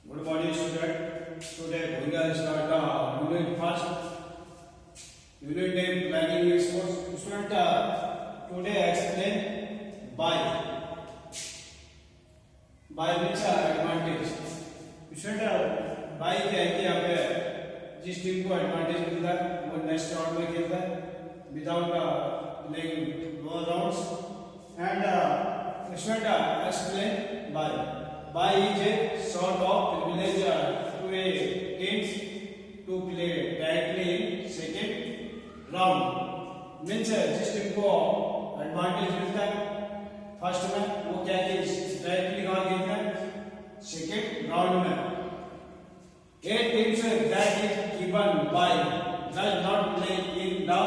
Good morning, student. Today we will start the unit first. Unit name planning sports. Student, today I explain by. By means advantage. Student, by क्या है कि यहाँ पे जिस team को advantage मिलता है वो नेक्स्ट राउंड में खेलता है without playing no rounds and student explain by. By is a sort of privilege to a teams to play directly in second round. Means जिस टीम को एडवांटेज मिलता है फर्स्ट में वो क्या है डायरेक्टली कहाँ खेलता है सेकेंड राउंड में. A teams that is given by does not play in the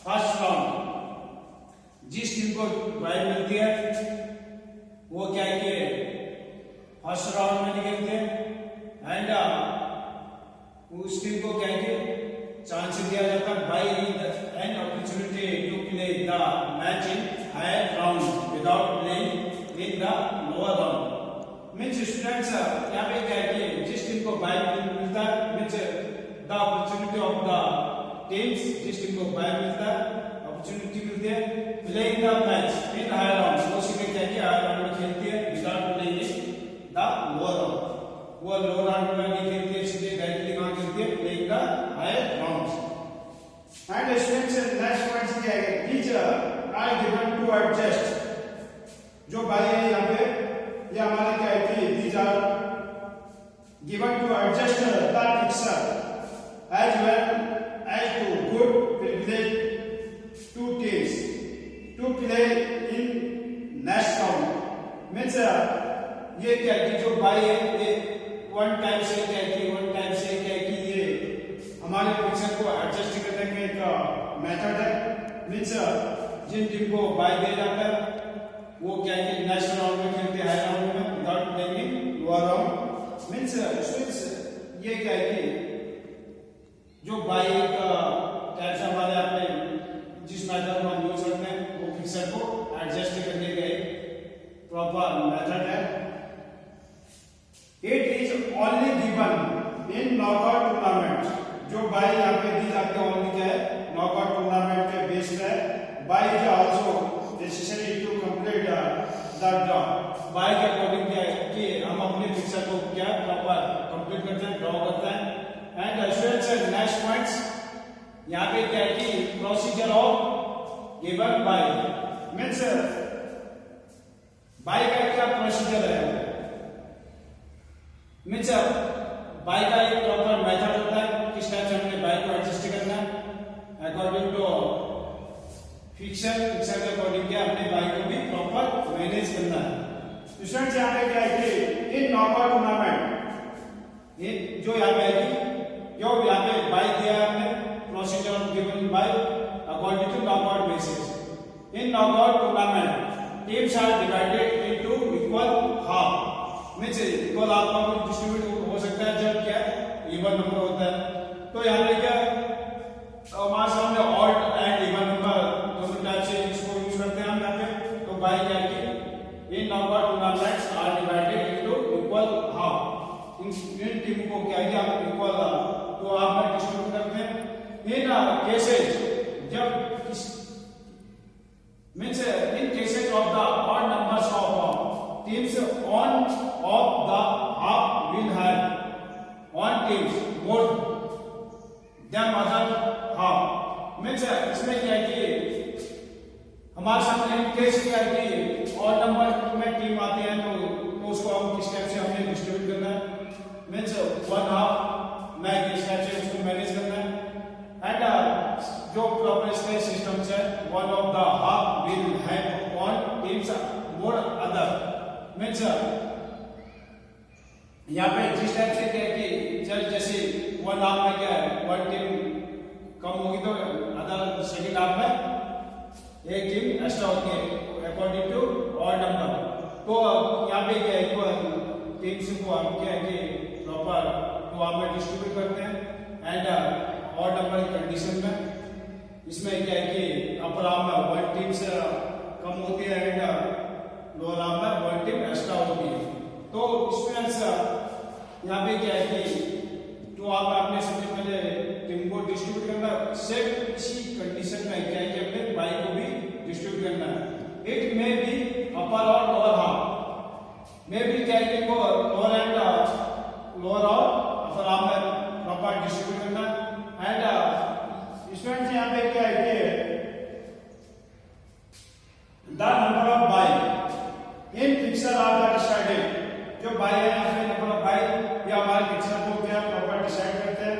first round. जिस टीम को बाय मिलती है वो क्या है कि फर्स्ट राउंड में निकलते हैं एंड उस टीम को क्या है चांस दिया जाता है bye an opportunity to play the match in higher round without playing in the lower round. Means students यहाँ पे क्या है कि जिस टीम को बाय मिलता है means the opportunity of the teams जिस टीम को बाय मिलता है अपॉर्चुनिटी मिलती है playing the match in higher round वो सीधे क्या है कि हायर राउंड में खेलती है without playing the lower round. वो लोअर राउंड में नहीं खेलती है सीधे डायरेक्टली कहां खेलती है playing the higher rounds. And students next point क्या है these are given to adjust. जो बाय है यहां पे ये हमारा क्या है कि these are given to adjust the fixture as well as to good privilege to teams to play in next round. means ये क्या है कि जो बाय है ये वन टाइम से क्या है कि ये हमारे पिक्चर को एडजस्ट करने का एक मेथड है. मींस जिन टीम को बाय दिया जाता है वो क्या है कि नेक्स्ट राउंड में खेलते हैं हायर राउंड में without playing lower round. Means ये क्या है कि जो बाय का टाइप से हमारे यहाँ पे जिस मेथड को हम यूज करते हैं वो पिक्चर को एडजस्ट करने का एक प्रॉपर मेथड है. It is only given in knockout tournament. जो बाय यहाँ पे दी जाती है ओनली क्या है नॉकआउट टूर्नामेंट के बेस पे. Bye is also necessary to complete the draw. Bye के अकॉर्डिंग क्या है कि हम अपने पिक्चर को क्या प्रॉपर कंप्लीट करते हैं ड्रॉ करते हैं. एंड स्टूडेंट्स नेक्स्ट पॉइंट्स यहाँ पे क्या है कि procedure of given bye. Means by का क्या प्रोसीजर है मींस बाय का एक प्रॉपर मेथड होता है किस टाइप से हमने बाय को एडजस्ट करना है अकॉर्डिंग टू फिक्सर के अकॉर्डिंग क्या हमने बाय को भी प्रॉपर मैनेज करना है. स्टूडेंट्स यहाँ पे क्या है कि इन नॉकआउट टूर्नामेंट ये जो यहाँ पे है कि जो यहाँ पे बाय दिया है हमने procedure of given bye according to knockout basis. In knockout tournament teams are divided into equal half. Means equal half का डिस्ट्रीब्यूट हो सकता है जब क्या इवन नंबर होता है. तो यहाँ पे क्या हमारे सामने ऑड एंड इवन नंबर दोनों टाइप से इसको यूज करते हैं हम यहाँ पे. तो बाय क्या है कि in number tournaments are divided into equal half. इन टीम को क्या है कि हम इक्वल तो हाफ में डिस्ट्रीब्यूट करते हैं. इन केसेस जब means in cases of the odd numbers of teams on of the half will have one teams more than other half. means इसमें क्या है कि हमारे सामने इन केस क्या है कि odd नंबर में टीम आते हैं तो उसको हम किस टाइप से हमने डिस्ट्रीब्यूट करना है. means वन हाफ में किस टाइप से उसको मैनेज करना है. एंड जो प्रॉपर इसके सिस्टम्स है one of the half will have one teams more other. Means यहाँ पे जिस टाइप से क्या है कि जब जैसे वन हाफ में क्या है वन टीम कम होगी तो अदर सेकंड हाफ में एक टीम एक्स्ट्रा होती है अकॉर्डिंग टू ऑड नंबर. तो यहाँ पे क्या है टीम्स को हम क्या है कि प्रॉपर टू हाफ में डिस्ट्रीब्यूट करते हैं एंड ऑड नंबर कंडीशन में. इसमें क्या है कि अपर हाफ में वन टीम से कम होती है एंड लोअर हाफ में वन टीम एक्स्ट्रा होती है. तो स्टूडेंट्स यहाँ पे क्या है कि तो आप आपने सबसे पहले टीम को डिस्ट्रीब्यूट करना, सेम इसी कंडीशन में क्या है कि अपने बाई को भी डिस्ट्रीब्यूट करना है। इट में भी अपर और लोअर हाफ में भी क्या है कि को लोअर एंड लोअर और अपर हाफ में प्रॉपर डिस्ट्रीब्यूट करना। एंड स्टूडेंट्स यहाँ पे क्या है कि the number of bye in picture are the decided, जो बाई है यहाँ पे नंबर ऑफ बाई या हमारे पिक्चर को क्या प्रॉपर डिसाइड करते हैं।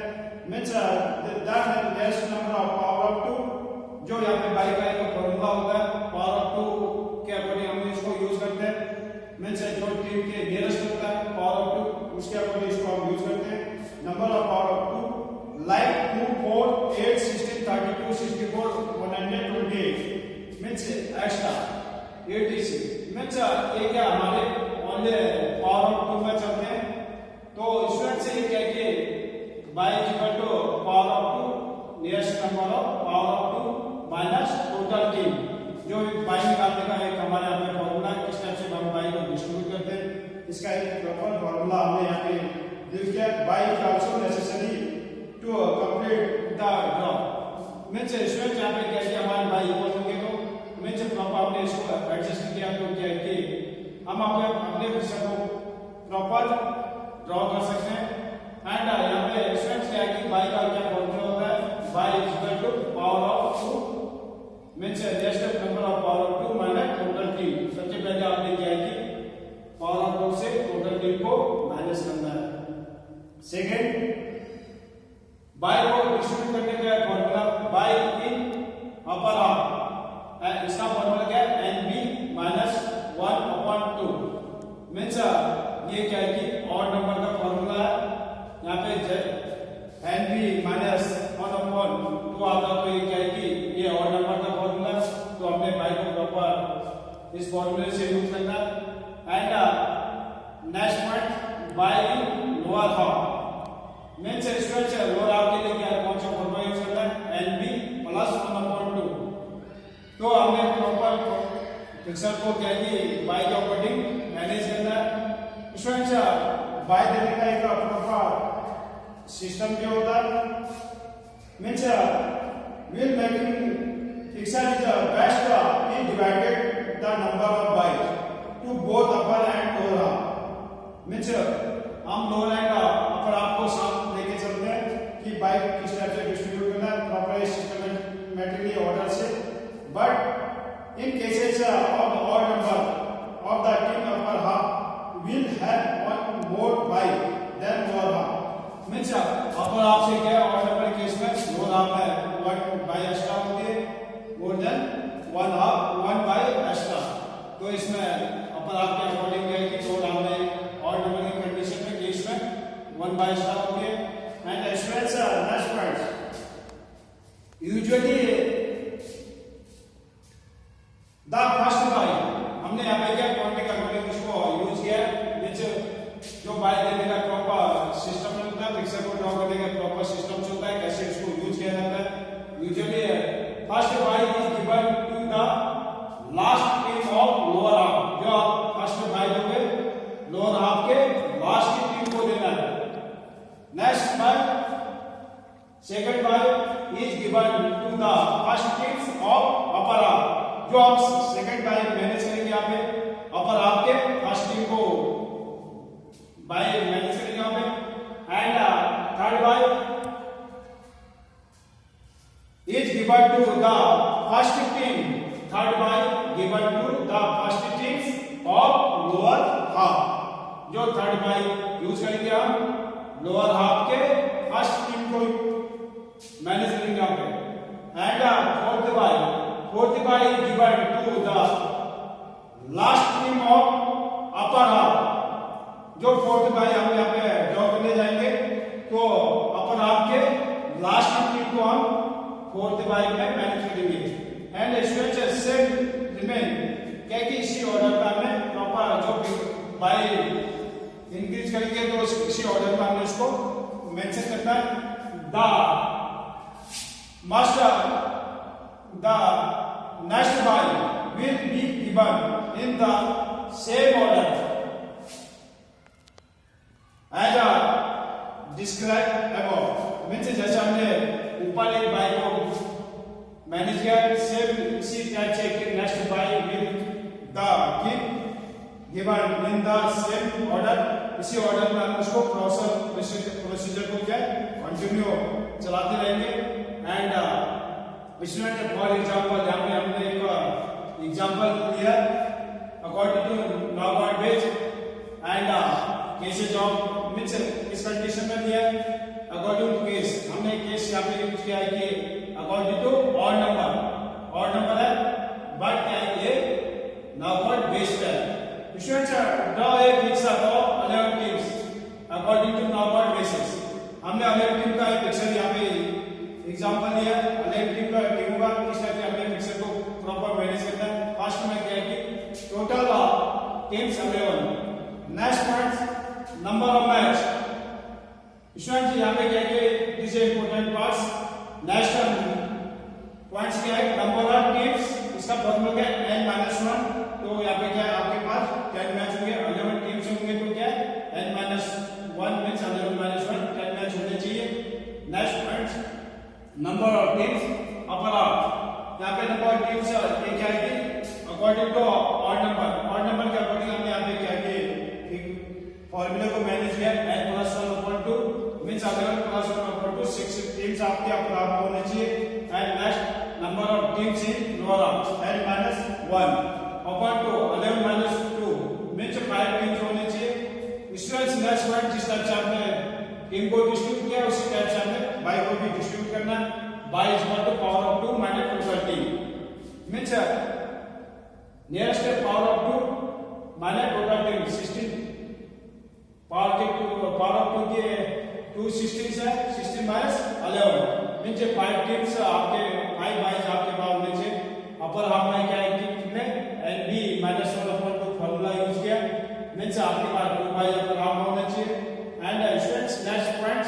Means the लेस्ट number of power of 2, जो यहाँ पे बाई का एक फॉर्मूला होता है, पावर ऑफ 2 के अकॉर्डिंग हम इसको यूज करते हैं। मींस जो टीम के नियरेस्ट होता है पावर ऑफ 2, उसके अकॉर्डिंग इसको हम यूज करते हैं। Number of power of 2 like 2 4 8 16 32 64 128 means extra 86 means ये क्या हमारे ओनली पावर ऑफ 2 में चलते हैं। तो स्टूडेंट से ये क्या कि bye equal to power of 2 nearest number of power of 2 minus total team, जो बाई निकालने का एक हमारे यहाँ पे फॉर्मूला है, किस टाइप से हम बाई को डिस्ट्रीब्यूट करते हैं, इसका एक प्रॉपर फॉर्मूला हमने यहाँ पे लिख दिया। Bye is also necessary to complete the draw. Means student यहाँ पे क्या है कि हमारे बाई इक्वल होंगे तो मींस प्रॉपर हमने इसको एडजस्ट किया तो क्या है कि हम अपने पिक्चर को प्रॉपर ड्रॉ कर सकते हैं। एंड यहाँ पे स्टूडेंट्स क्या है कि बाई का क्या फॉर्मूला होता है, bye is equal to power of 2 means just number of power of 2 minus total team. सबसे पहले आपने क्या है कि पावर ऑफ 2 से टोटल टीम को माइनस करना है। सेकंड, बाई को डिस्ट्रीब्यूट करने का formula by in upper half, इसका फॉर्मूला क्या है, एनबी माइनस 1/2 मींस ये क्या है कि ऑड नंबर का फॉर्मूला है। यहाँ पे एनबी माइनस 1/2 आता तो ये क्या है कि ये ऑड नंबर का फॉर्मूला है, तो हमने बाई को प्रॉपर इस फॉर्मूले से यूज करना। And next point, by in lower half means students lower half के लिए क्या कौन सा फॉर्मूला यूज करना है, एनबी प्लस 1/2। तो हमने प्रॉपर पिक्चर को क्या है कि बाई के अकॉर्डिंग मैनेज करना है। स्टूडेंट्स बाई देने का एक प्रॉपर सिस्टम क्या होता है, means wheel making picture is best is divided the number of by two both upper and lower half. Means हम लोअर एंड अपर हाफ को साथ लेके चलते हैं कि बाई किस टाइप से डिस्ट्रीब्यूट करना है प्रॉपर सिस्टमैटिकली ऑर्डर से। But in cases of the odd number of the team upper half will have one more by than lower half means upper half से क्या ऑड नंबर केस में lower half में 1 by extra होती है more than 1 by extra. तो इसमें अपर half के according है कि लोअर हाफ में ऑड नंबर की कंडीशन में केस में 1 by एक्स्ट्रा होती है। And students next point, usually the first by हमने यहाँ पे क्या क्वांटिटी का अकॉर्डिंग उसको यूज किया है। जो बाई देने का प्रॉपर सिस्टम होता है, पिक्चर को ड्रॉ करने का प्रॉपर सिस्टम होता है, कैसे इसको यूज किया जाता है। Usually first bye is given to the last team of lower half, जो आप फर्स्ट बाई दोगे लोअर हाफ के लास्ट की टीम को देना है। Next bye, second bye is given to the first team of upper half, जो आप सेकंड बाई मैनेज करेंगे यहाँ पे अपर हाफ के फर्स्ट टीम को बाई मैनेज करेंगे यहाँ पे। And third bye is given to the first team, third bye given to the first team of lower half, जो थर्ड बाई यूज करेंगे हम लोअर हाफ के फर्स्ट टीम को मैनेज करेंगे यहाँ पे। And fourth bye given to the last team of upper half, जो fourth bye हम यहाँ पे ड्रॉ करने जाएंगे तो अपर हाफ के लास्ट टीम को हम फोर्थ बाई में मैनेज करेंगे। एंड स्टूडेंट्स सेम रिमेन क्या कि इसी ऑर्डर में हमने प्रॉपर जो बाई इंक्रीज करेंगे तो इसी ऑर्डर में हमने इसको मेंशन करना है। The next by will be given in the same order as describe above means जैसे हमने ऊपर एक बाई को मैनेज किया, सेम इसी टाइप से next by will the given in the same order, इसी ऑर्डर में हम उसको प्रोसीजर को क्या कंटिन्यू चलाते रहेंगे। एंड स्टूडेंट फॉर एग्जांपल यहाँ पे हमने एक एग्जांपल लिया according to law god base and cases of means इस कंडीशन में दिया अकॉर्डिंग टू केस, हमने केस यहाँ पे यूज किया है कि अकॉर्डिंग टू ऑड नंबर है बट क्या है ये लॉ गॉड बेस्ड है। Students draw a picture of 11 teams according to law god basis. हमने 11 टीम का एक पिक्चर यहाँ पे एग्जांपल लिया, 11 टीम का टीम होगा, इस टाइप से हमने पिक्चर को प्रॉपर मैनेज करना है। फर्स्ट में क्या है कि total teams 11, next point number of match. Students यहाँ पे क्या है कि this is important parts. Next points क्या है नंबर ऑफ टीम्स, इसका फॉर्मूला क्या है n-1, तो यहाँ पे क्या है आपके पास 10 मैच होंगे, 11 टीम्स होंगे तो क्या है n-1 मींस 11-1 10 मैच होने चाहिए। Next point number of teams upper of, यहाँ पे नंबर ऑफ टीम्स ये क्या है कि अकॉर्डिंग टू ऑड नंबर के अकॉर्डिंग हमने यहाँ पे क्या कि फॉर्मूले को मैनेज किया n+1/2 मींस 11+1/2 6 टीम्स आपके अपर ऑफ होने चाहिए। And next number of teams in lower of n-1 upon two 11-2 means 5 teams होने चाहिए। स्टूडेंट्स नेक्स्ट पॉइंट जिस टाइप से आपने टीम को डिस्ट्रीब्यूट किया उसी टाइप से हमने बाई को भी डिस्ट्रीब्यूट करना है। Bye is equal to power of 2 minus total team means nearest power of 2 minus total team 16 power of 2 के 2 16 है, 16 माइनस 11 मींस 5 टीम्स आपके 5 बाइज आपके पास होने चाहिए। अपर हाफ में क्या है कि कितने nb-1/2 फार्मूला यूज किया मींस आपके पास 2 बाइज अपर हाफ होने चाहिए। And students next point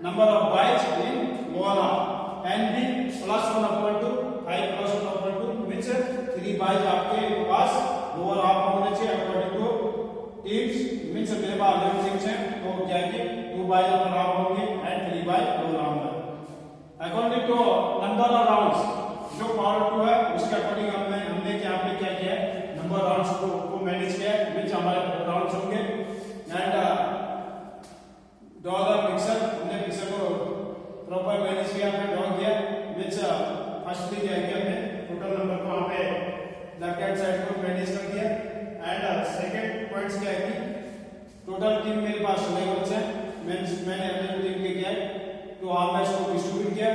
number of byes in lower half nb+1/2 5+1/2 means 3 byes आपके पास लोअर हाफ होने चाहिए अकॉर्डिंग टू टीम्स मींस मेरे पास 11 टीम्स हैं तो क्या है कि 2 बाइज अपर हाफ होंगे एंड 3 बाइज लोअर हाफ होंगे। According to number of rounds जो पावर 2 है उसके अकॉर्डिंग हमने क्या किया है नंबर राउंड्स को मैनेज किया है मींस हमारे राउंड्स होंगे। एंड ड्रॉ द पिक्चर, हमने पिक्चर को प्रॉपर मैनेज किया, हमने ड्रॉ किया मींस फर्स्टली क्या किया हमने टोटल नंबर को वहां पे लेफ्ट हैंड साइड को मैनेज कर दिया। एंड सेकंड पॉइंट्स क्या है कि टोटल टीम मेरे पास 16 बच्चे हैं मींस मैंने अपनी टीम के क्या है तो आप मैच को डिस्ट्रीब्यूट किया।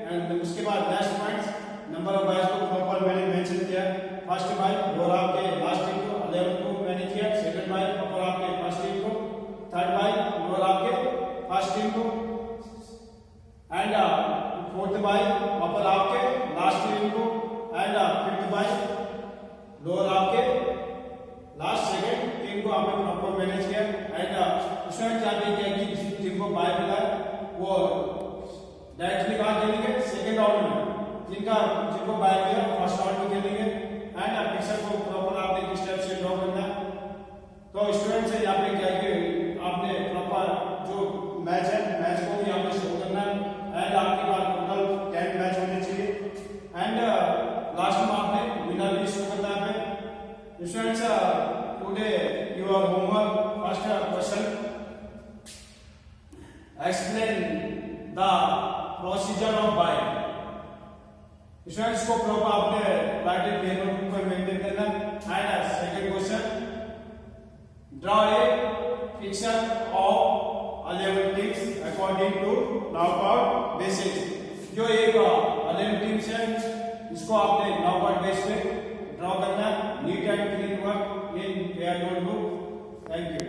एंड उसके बाद next points number of byes को प्रॉपर मैंने मेंशन किया। फर्स्ट बाई लोअर हाफ के लास्ट टीम को 11 को मैनेज किया, सेकंड बाई अपर हाफ के फर्स्ट टीम को, थर्ड बाई लोअर हाफ के फर्स्ट टीम को and fourth bye upper half के लास्ट टीम को and fifth bye lower half के लास्ट सेकंड टीम को आपने प्रॉपर मैनेज किया। एंड उसमें क्या किया कि जिस टीम को बाय मिला वो डायरेक्टली कहां खेलेंगे सेकंड राउंड में, जिनको बाय किया फर्स्ट राउंड में खेलेंगे। एंड पिक्चर को प्रॉपर आपने किस टाइप से ड्रॉ करना है तो स्टूडेंट्स से यहाँ पे क्या कि आपने प्रॉपर जो मैच है मैच को भी आपने शो करना है। एंड आपके पास टोटल 10 मैच होने चाहिए एंड लास्ट में आपने विनर भी शो करना है। Students today your homework first question explain the procedure of bye. Students को प्रॉपर आपने राइटिंग पेपर पर मेंटेन करना। And second question draw a picture of 11 teams according to knockout basis. जो एक 11 टीम्स है इसको आपने नॉकआउट बेस पे ड्रॉ करना। Neat and clean work in your notebook. Thank you.